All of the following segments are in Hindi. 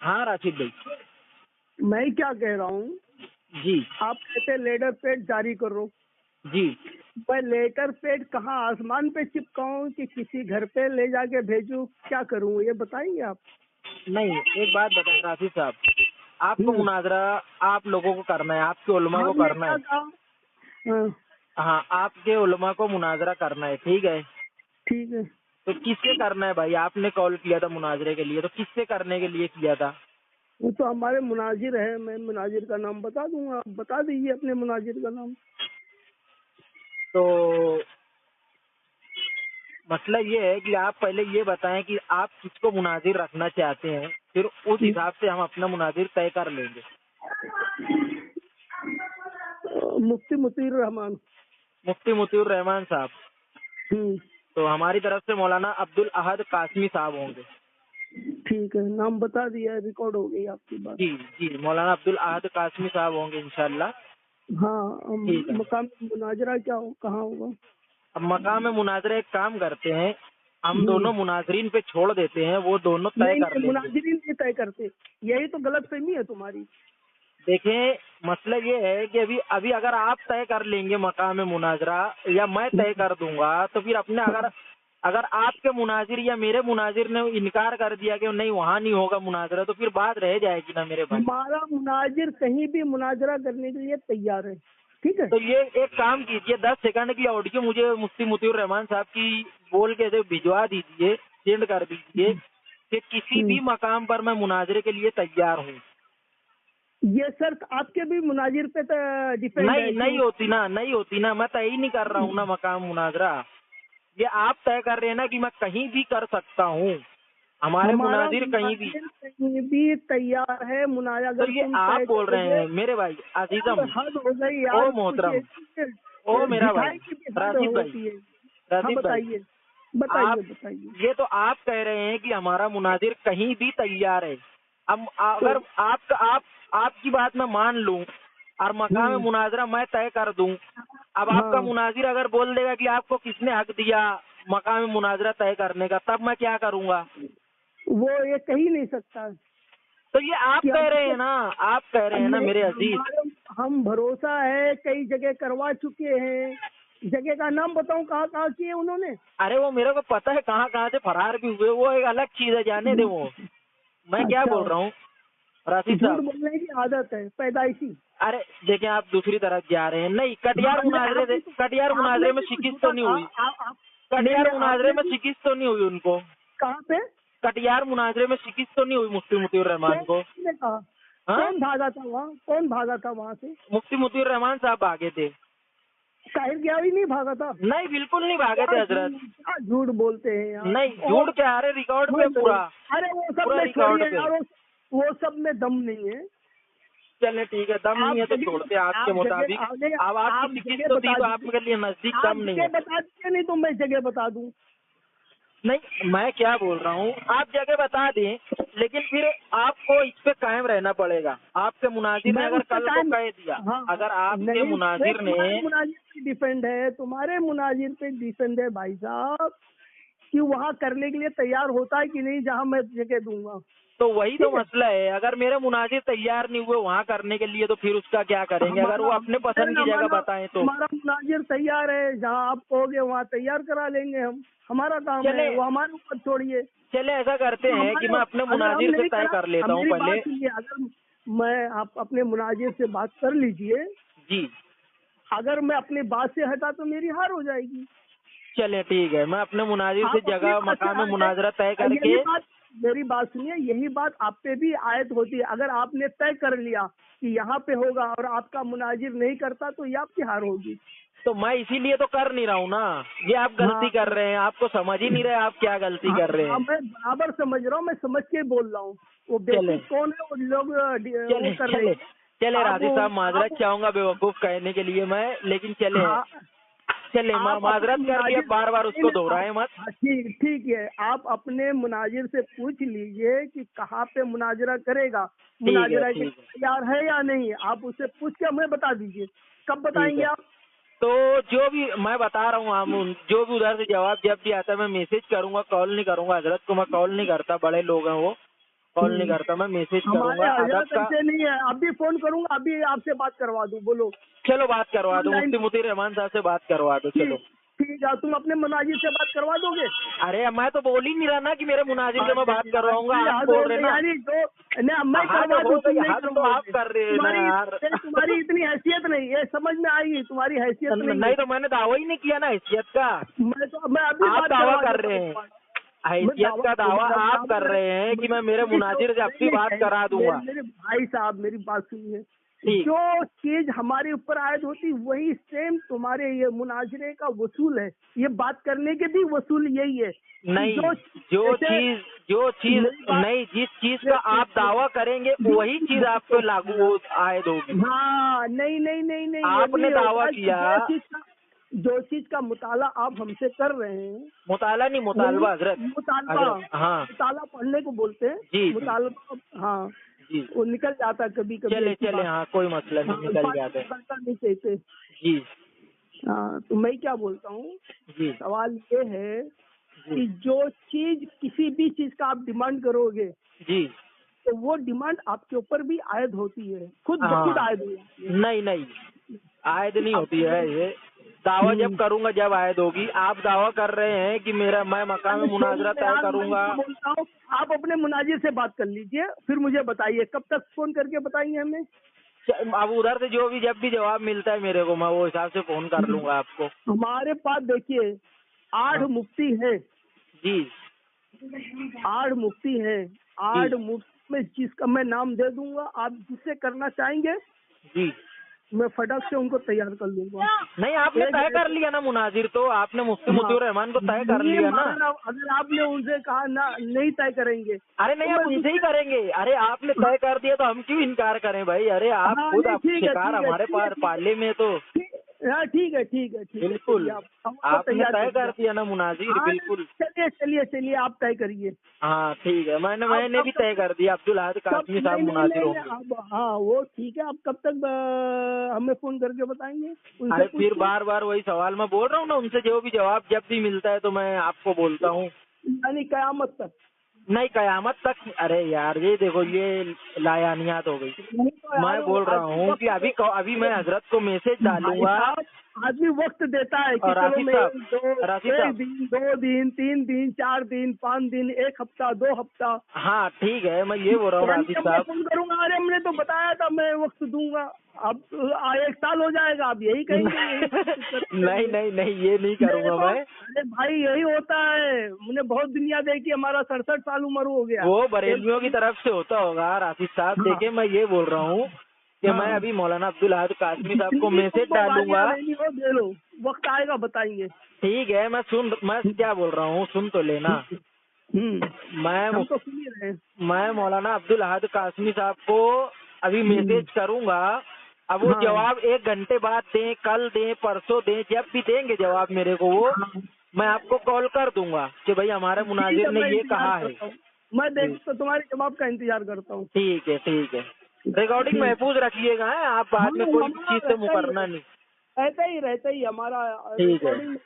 हाँ राशिद भाई। मैं क्या कह रहा हूँ, जी आप कहते लेटर पेड जारी करो। जी। मैं लेटर पेड कहाँ आसमान पे चिपकाऊं कि किसी घर पे ले जाके भेजूं, क्या करूं ये बताएंगे आप? नहीं, एक बात बताएं राशिद साहब, आपको हम्म। मुनाजरा आप लोगों को करना है, आपके उलमा को हमने करना क्या है। कहा? हाँ, हाँ, आपके उलमा को मुनाजरा करना है, ठीक है। ठीक है। तो किससे करना है भाई? आपने कॉल किया था मुनाजरे के लिए, तो किससे करने के लिए किया था? वो तो हमारे मुनाजिर है, मैं मुनाजिर का नाम बता दूंगा, आप बता दीजिए अपने मुनाजिर का नाम। तो मतलब ये है कि आप पहले ये बताएं कि आप किसको मुनाजिर रखना चाहते हैं, फिर उस हिसाब से हम अपना मुनाजिर तय कर लेंगे। मुफ्ती मुतीर रहमान। मुफ्ती मुतीउर रहमान साहब। हम्म। तो हमारी तरफ से मौलाना अब्दुल अहद कासमी साहब होंगे। ठीक है, नाम बता दिया, रिकॉर्ड हो गई आपकी बात। जी जी, मौलाना अब्दुल अहद कासमी साहब होंगे इंशाल्लाह। हाँ, ठीक है। मकाम मुनाजरा क्या हो, कहाँ होगा? अब मकाम में मुनाजरा एक काम करते हैं, हम हम्म। दोनों मुनाजरीन पे छोड़ देते हैं, वो दोनों तय नहीं कर नहीं, लेंगे। मुनाजिरीन नहीं तय करते, यही तो गलतफहमी है तुम्हारी। देखें, मसला ये है कि अभी अभी अगर आप तय कर लेंगे मकाम में मुनाजरा या मैं तय कर दूंगा, तो फिर अपने अगर अगर आपके मुनाजिर या मेरे मुनाजिर ने इनकार कर दिया कि नहीं वहाँ नहीं होगा मुनाजरा, तो फिर बात रह जाएगी ना मेरे भाई। हमारा मुनाजिर कहीं भी मुनाजरा करने के लिए तैयार है, ठीक है। तो ये एक काम कीजिए, 10 सेकंड की ऑडियो मुझे मुफ्ती मुतीउर रहमान साहब की बोल के से भिजवा दीजिए, सेंड कर दीजिए कि किसी भी मकाम पर मैं मुनाजरे के लिए तैयार हूँ। ये शर्त आपके भी मुनाजिर पे डिपेंड है नहीं कि नहीं होती ना, नहीं होती ना, मैं तय ही नहीं कर रहा हूँ ना मकाम मुनाजरा। ये आप तय कर रहे हैं ना कि मैं कहीं भी कर सकता हूँ, हमारे हमारा मुनाजिर कहीं भी। मुनाजिर कहीं भी तैयार है मुनाजिर, तो अगर ये तुम आप तय बोल रहे करोगे। हैं मेरे भाई यार अजीजम, हद हो गई ओ यार, कुछ मोहतरम, ओ मेरा भाई ढिठाई की भी हद राशिद भाई, होती है। हाँ राशिद भाई, बताइए, आप बताइए बताइए। ये तो आप कह रहे हैं कि हमारा मुनाजिर कहीं भी तैयार है। अब तो अगर आपकी बात मैं मान लूं और मकाम मुनाजरा मैं तय कर दूं, अब आपका हाँ, मुनाजिर अगर बोल देगा कि आपको किसने हक दिया मकाम मुनाजरा तय करने का, तब मैं क्या करूंगा? वो ये कह ही नहीं सकता तो ये आप कि कह रहे हमको हैं ना, आप कह रहे हैं ना नहीं, मेरे अजीज। हमारे हम भरोसा है, कई जगह करवा चुके हैं। जगह का नाम बताऊं कहाँ कहाँ किए उन्होंने? अरे वो मेरे को पता है कहाँ कहाँ से फरार भी हुए, वो एक अलग चीज है, जाने दे वो। मैं क्या अच्छा, बोल रहा हूँ राशिद झूठ साहब, बोलने की आदत है पैदाइशी। अरे देखें आप दूसरी तरफ जा रहे हैं। नहीं, हाँ, कटियार आपने मुनाजरे में भी तो शिकिस्त तो झूठा नहीं कहा। हुई। आप नहीं कटियार नहीं, मुनाजरे आपने में भी शिकिस्त तो नहीं हुई उनको। कहाँ पे? कटियार मुनाजरे में शिकिस्त तो नहीं हुई मुफ्ती मुतीउर रहमान कौन को। ने कहा? हाँ, कौन भागा था वहाँ, कौन भागा था वहाँ से? मुफ्ती मुतीउर रहमान साहब भागे थे। साहिर गियावी नहीं भागा था? नहीं, बिल्कुल नहीं भागे थे हजरत। क्या झूठ बोलते हैं यार। नहीं, और झूठ क्या, अरे रिकॉर्ड पे झूठ बोल, पूरा, अरे वो सब पूरा में रिकॉर्ड छोड़िए पे। यार, वो सब में दम नहीं है। चले ठीक है, दम नहीं है तो छोड़ते हैं आपके मुताबिक। अब आपकी आप शिकिस्त जगह तो थी बता तो दीजिए। आपके लिए नजदीक आप दम नहीं जगह है। बता दीजिए, नहीं तो मैं जगह बता दूं। नहीं, मैं क्या बोल रहा हूँ, आप जगह बता दें, लेकिन फिर आपको इस पे कायम रहना पड़ेगा। आपके मुनाजिर ने मैं अगर उस पे कल को टाइम, कह दिया, हाँ अगर आपके नहीं, वो मुनाजिर ने, तुम्हारे मुनाजिर पे डिपेंड है, तुम्हारे मुनाजिर पे डिपेंड है भाई साहब, कि वहाँ करने के लिए तैयार होता है कि नहीं, जहाँ मैं जगह दूंगा। तो वही तो ठीक है। मसला है। अगर मेरे मुनाजिर तैयार नहीं हुए वहाँ करने के लिए, तो फिर उसका क्या करेंगे? अगर वो हमारा अपने पसंद की जगह हमारा बताएं तो। हमारा मुनाजिर तैयार है, जहाँ आप कहोगे वहाँ तैयार करा लेंगे हम। हमारा काम है, चले वो हमारे ऊपर छोड़िए। चले ऐसा करते तो हैं कि हमारे, मैं अपने अगर हम मुनाजिर से नहीं तय करा, कर लेता हूँ मेरी बात पहले। सुनिए, अगर मैं, आप अपने मुनाजिर से बात कर लीजिए, जी, अगर मैं अपनी बात से हटा तो मेरी हार हो जाएगी। चले ठीक है, मैं अपने मुनाजिर से आप अपनी जगह बात से मकाम में हटे, मुनाजरा तय यही करके। बात, मेरी बात सुनिए, यही बात आप पे भी आयत होती है। अगर आपने तय कर लिया कि यहाँ पे होगा और आपका मुनाजिर नहीं करता, तो ये आपकी हार होगी। तो मैं इसीलिए तो कर नहीं रहा हूँ ना। ये आप गलती हाँ कर रहे हैं, आपको समझ ही नहीं रहे आप क्या गलती हाँ कर रहे हाँ, हैं। मैं बराबर समझ रहा हूँ, मैं समझ के बोल रहा हूँ। वो चले बेवकूफ कौन है, वो लोग वो चले कर रहे चले हैं। चले आप राशिद साहब, माजरत आप चाहूंगा बेवकूफ कहने के लिए मैं, लेकिन चले हाँ, चले आप अपने माजरत कर दिया, मुनाजिर, बार बार नहीं उसको नहीं, आप, दोहराए मत। हाँ, ठीक ठीक है, आप अपने मुनाजिर से पूछ लीजिए कि कहाँ पे मुनाजरा करेगा, ठीक है मुनाजरा के ठीक है तैयार है या नहीं। आप उससे पूछ के हमें बता दीजिए, कब ठीक बताएंगे है। आप? तो जो भी मैं बता रहा हूँ, हम जो भी उधर से जवाब जब भी आता है मैं मैसेज करूंगा, कॉल नहीं करूंगा हजरत को, मैं कॉल नहीं करता, बड़े लोग हैं वो। कॉल नहीं करता, मैं मैसेज हमारे करूंगा अदब हजरत का। ऐसे नहीं है, अभी फोन करूंगा, अभी आपसे बात करवा दूं, बोलो। चलो बात करवा दो, ऑनलाइन मुफ्ती मुतीर रहमान साहब से बात करवा दो, चलो। ठीक ठीक है, तुम अपने मुनाजिर से बात करवा दोगे? अरे मैं तो बोल ही नहीं रहा ना कि मेरे मुनाजिर से मैं बात करवाऊंगा, आप हद बोल हो रहे गई, ना। यानी जो नहीं, मैं हद करवा हो दूं, तुम गई, नहीं हद तो आप करवाओगे। कर रहे हैं ना यार। तुम्हारी इतनी हैसियत नहीं, ये समझ में आई, तुम्हारी हैसियत नहीं नहीं है। तो मैंने दावा ही नहीं किया ना हैसियत का, मैं अभी आप बात दावा करवा कर देता रहे हूँ। हैं। हैसियत का दावा आप कर रहे हैं कि मैं मेरे मुनाजिर से अपनी बात करा दूंगा। मेरे भाई साहब, मेरी बात सुनिए। ठीक। जो चीज हमारे ऊपर आयद होती वही सेम तुम्हारे ये मुनाजरे का वसूल है, ये बात करने के भी वसूल यही है। नहीं, जो चीज नहीं, जिस चीज का आप दावा करेंगे वही चीज आप पे लागू आयद होगी। हाँ, नहीं नहीं नहीं नहीं, ये आपने नहीं दावा होगा। किया, जो चीज का मुताला आप हमसे कर रहे हैं, मुताला नहीं मुतालबा हजरत, मुतालबा, हाँ मुताला पढ़ने को बोलते हैं। जी मुतालबा, हाँ, जी, वो निकल जाता है कभी कभी। चले हाँ, कोई मसला नहीं, निकल जाते नहीं कहते। जी हाँ, तो मैं क्या बोलता हूँ, जी सवाल ये है जी कि जो चीज, किसी भी चीज का आप डिमांड करोगे जी। तो वो डिमांड आपके ऊपर भी आयद होती है, खुद ब खुद हाँ, आयद होती है। नहीं आयद नहीं होती है ये, दावा जब करूंगा जब आयद होगी। आप दावा कर रहे हैं कि मैं मकाम मुनाजरा तय करूंगा। बोलता हूँ, आप अपने मुनाजिर से बात कर लीजिए, फिर मुझे बताइए कब तक फोन करके बताएंगे हमें। अब उधर से जो भी जब भी जवाब मिलता है मेरे को, मैं वो हिसाब से फोन कर लूंगा आपको। हमारे पास देखिए 8 हाँ। मुफ्ती है, जी 8 मुफ्ती है। 8 मुफ्ती में जिसका मैं नाम दे दूंगा, आप जिससे करना चाहेंगे जी। मैं फटक से उनको तैयार कर लूंगा। नहीं, आपने तय कर लिया ना मुनाजिर, तो आपने मुफ्ती मुतीर रहमान को तय कर लिया ना। अगर आपने उनसे कहा ना नहीं तय करेंगे, अरे नहीं, तो आप उनसे ही करेंगे। अरे आपने तय कर दिया तो हम क्यों इनकार करें भाई। अरे आप हाँ, खुद नहीं, आप ठीक है, शिकार ठीक है, हमारे ठीक है, पास पाले में, तो हाँ, ठीक है, ठीक है, ठीक है, बिल्कुल चलिए, आप आपने तैयार तय कर करिए। दिया ना मुनाजिर, हाँ, बिल्कुल। चलिए चलिए चलिए, आप तय करिए। हाँ ठीक है, मैंने भी कब तय कर दिया, अब्दुल अहद कासमी साहब नहीं नहीं मुनाजिर नहीं नहीं, होंगे। अब हाँ, वो ठीक है। आप कब तक हमें फोन करके बताएंगे, उनसे अरे पूछ फिर के? बार बार वही सवाल मैं बोल रहा हूँ ना, उनसे जो भी जवाब जब भी मिलता है तो मैं आपको बोलता हूँ। यानी कयामत तक? नहीं, कयामत तक। अरे यार ये देखो, ये लायानियात हो गई। नहीं तो यार, मैं बोल रहा हूँ कि अभी मैं हजरत को मैसेज भाई डालूंगा। साहब, आदमी वक्त देता है कि और चलो मैं राशिद एक साहब, दिन, 2 दिन, 3 दिन, 4 दिन, 5 दिन, 1 हफ्ता, 2 हफ्ता, हाँ ठीक है, मैं ये बोल रहा हूँ राशिद मैं साहब। फोन करूंगा। अरे हमने तो बताया था मैं वक्त दूंगा। अब 1 साल हो जाएगा, अब यही कहेंगे। नहीं, ये नहीं करूंगा मैं। अरे भाई, यही होता है, मैंने बहुत दुनिया देखी, हमारा 67 साल उम्र हो गया। वो बरेलियों की तरफ से होता होगा राशिद साहब। हाँ, देखिए मैं ये बोल रहा हूँ कि मैं हाँ। अभी मौलाना अब्दुल अहद कासमी साहब को जितनी मैसेज तुमको डालूंगा। गालियां देनी हो दे लो, वक्त आएगा बताएंगे। ठीक है, मैं क्या बोल रहा हूँ, सुन तो लेना। हम तो सुन ही रहे हैं। मैं मौलाना अब्दुल अहद कासमी साहब को अभी मैसेज करूंगा। अब वो हाँ। जवाब 1 घंटे बाद दें, कल दें, परसों दें, जब भी देंगे जवाब मेरे को वो, मैं आपको कॉल कर दूंगा कि भाई हमारे ठीक मुनाजिर है, ने मैं ये इंतजार कहा है। करता हूँ। मैं तो तुम्हारे जवाब का इंतजार करता हूँ। ठीक है, रिकॉर्डिंग महफूज रखिएगा, है आप बाद में कोई चीज से मुकरना नहीं। रहता ही हमारा ठीक है, रिकॉर्डिंग।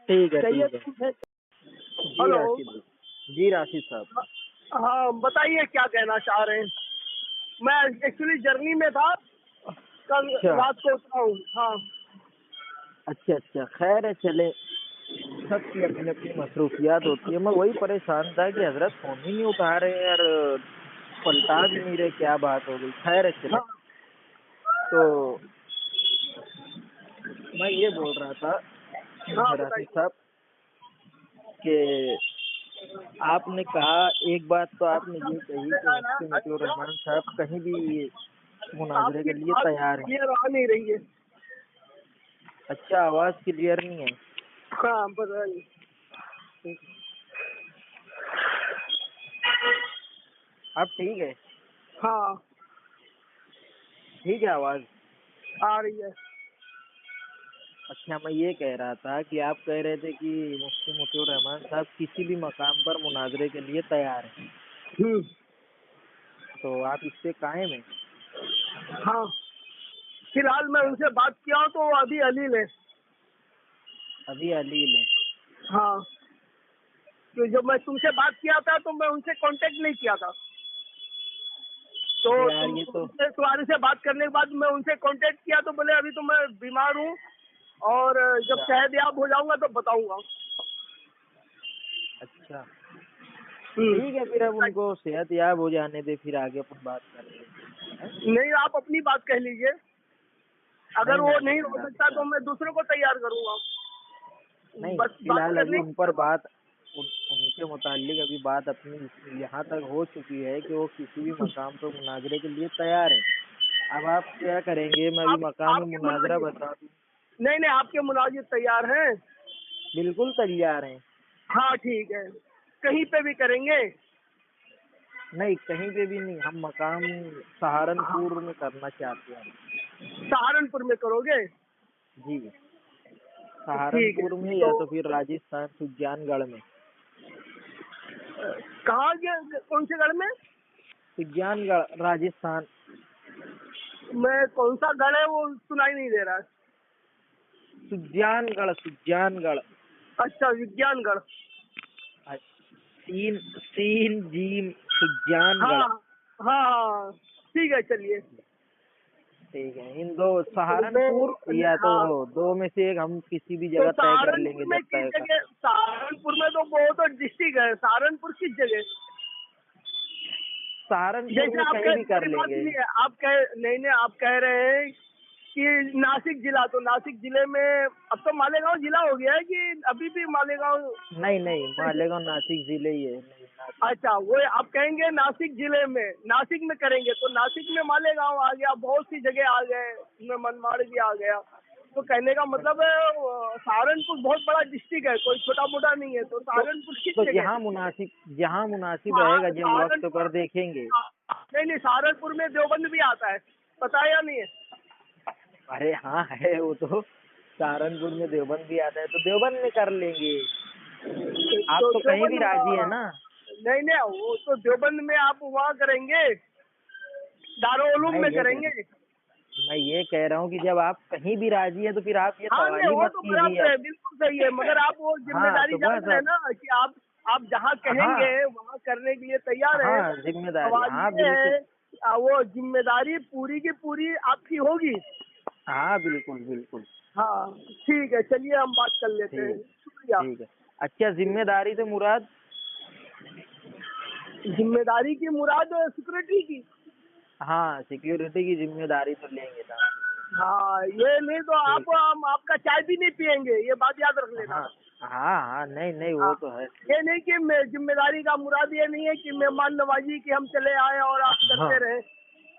ठीक है, चाहिए ठीक है। तो है। जी हेलो। राशिद, जी राशिद साहब। हाँ, बताइए क्या कहना चाह रहे हैं। मैं एक्चुअली जर्नी में था, कल अच्छा रात को उतरा हूँ। हाँ। अच्छा, खैर है, चले, सबकी अपनी अपनी मसरूफियात होती है। मैं वही परेशान था कि हजरत फोन ही नहीं उठा रहे यार, पलटा भी नहीं रहे, क्या बात हो गई। खैर है, चले। हाँ, तो मैं ये बोल रहा था हाँ, राशिद बताइए। साहब कि आपने कहा, एक बात तो आपने ये कही कि मुफ्ती मुतीउर रहमान साहब कहीं भी मुनाजरे के आपकी लिए बात तैयार हैं। क्लियर आ नहीं रही है। अच्छा, आवाज क्लियर नहीं है। हाँ, बताइए। अब ठीक है? हाँ, ठीक है आवाज। आ रही है। अच्छा, मैं ये कह रहा था कि आप कह रहे थे कि मुफ्ती मुतीउर रहमान साहब किसी भी मकाम पर मुनाजरे के लिए तैयार हैं, तो आप इस पे कायम हैं? हाँ, फिलहाल मैं उनसे बात किया हूँ तो वो अभी अलील है। अभी अलील है? हाँ। कि जब मैं तुमसे बात किया था तो मैं उनसे कांटेक्ट नहीं किया था, तो यार ये तो तुम्हारे से बात करने के बाद मैं उनसे कांटेक्ट किया तो बोले अभी तो मैं बीमार हूँ और जब अच्छा सेहतयाब हो जाऊंगा तो बताऊंगा। अच्छा ठीक है, फिर अब उनको सेहतयाब हो जाने दे, फिर आगे अपन बात कर लेंगे। नहीं, आप अपनी बात कह लीजिए, अगर वो नहीं हो सकता तो मैं दूसरों को तैयार करूंगा। नहीं, बस बात फिलहाल अभी करनी। उन पर बात उनके मुतालिक अभी बात अपनी यहाँ तक हो चुकी है कि वो किसी भी मकाम पर मुनाजरे के लिए तैयार है। अब आप क्या करेंगे, मैं अभी मकाम में आपके मुनाजरा मुनाजिर, बता दूं। नहीं नहीं, आपके मुनाजिर तैयार हैं? बिल्कुल तैयार हैं। हाँ ठीक है, कहीं पे भी करेंगे? नहीं, कहीं पे भी नहीं, हम मकाम सहारनपुर में करना चाहते हैं। सहारनपुर में करोगे? जी, ठीक है, सहारनपुर में या तो तो फिर राजस्थान सुजानगढ़ में। कहाँ कौन से गढ़ में? सुजानगढ़ राजस्थान। मैं कौन सा गढ़ है वो सुनाई नहीं दे रहा है। सुजानगढ़ सुजानगढ़। अच्छा, विज्ञानगढ़। सीन सीन जीम हाँ सुजानगढ़। हाँ हाँ, ठीक है, चलिए। ठीक है, इन दो तो सहारनपुर या तो हाँ, दो में से एक हम किसी भी तो जगह तय कर सहारनपुर लेंगे में जब किस तय कर। जगह? सहारनपुर में तो बहुत डिस्ट्रिक्ट है, सहारनपुर किस जगह? सहारनपुर जैसे में आप कहीं कह, भी कर मेरी बात लेंगे। सुनिए, आप कह नहीं नहीं, आप कह रहे हैं कि नासिक जिला, तो नासिक जिले में अब तो मालेगांव जिला हो गया है कि अभी भी मालेगांव? नहीं नहीं, मालेगांव नासिक जिले ही है। नहीं, नासिक। अच्छा, वो आप कहेंगे नासिक जिले में, नासिक में करेंगे तो नासिक में मालेगांव आ गया, बहुत सी जगह आ गए, उसमें मनमाड़ भी आ गया। तो कहने का मतलब है सहारनपुर बहुत बड़ा डिस्ट्रिक्ट है, कोई छोटा मोटा नहीं है। तो सहारनपुर किस तो जगह? जहाँ मुनासिब रहेगा जब वक्त पर देखेंगे। नहीं नहीं, सहारनपुर में देवबंद भी आता है, पता है या नहीं है? अरे हाँ है, वो तो सहारनपुर में देवबंद भी आता है, तो देवबंद में कर लेंगे। आप तो कहीं भी देवबंद, राजी है ना। नहीं नहीं, वो तो देवबंद में आप वहाँ करेंगे, दारुल-उलूम मैं में ये कह करेंगे। मैं ये कह रहा हूँ कि जब आप कहीं भी राजी हैं तो फिर आप ये हाँ सवाल नहीं, ही वो मत तो कीजिए बराबर अब। है, बिल्कुल सही है, मगर आप वो हाँ जिम्मेदारी तो जान बस रहे हैं अब। ना कि आप जहाँ कहेंगे हाँ वहाँ करने के लिए तैयार हैं। हाँ, जिम्मेदारी, सवाल हाँ ये बिल्कुल। है कि वो जिम्मेदारी पूरी की पूरी आपकी होगी। हाँ बिल्कुल बिल्कुल। हाँ ठीक है, चलिए हम बात कर लेते हैं, ठीक शुक्रिया। ठीक है। अच्छा, जिम्मेदारी से मुराद? जिम्मेदारी की मुराद सिक्योरिटी की। हाँ, सिक्योरिटी की जिम्मेदारी तो लेंगे ना। हाँ, ये नहीं तो ठीक। हम आपका चाय भी नहीं पियेंगे, ये बात याद रख लेना। हाँ हाँ हाँ, नहीं नहीं, हाँ, वो तो है। ये नहीं कि जिम्मेदारी का मुराद ये नहीं है कि मेहमान नवाजी की हम चले आए और आप हाँ करते रहे।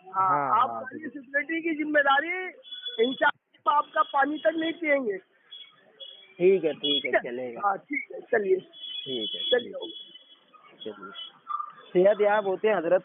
हाँ, हाँ आप हाँ खाली बिल्कुल। सिक्योरिटी की जिम्मेदारी, इंशाल्लाह आपका पानी तक नहीं पियेंगे। ठीक है, ठीक है, चलेगा। हाँ ठीक है, चलिए ठीक है, चलिए। चलिए। सेहत याब होते हैं हजरत।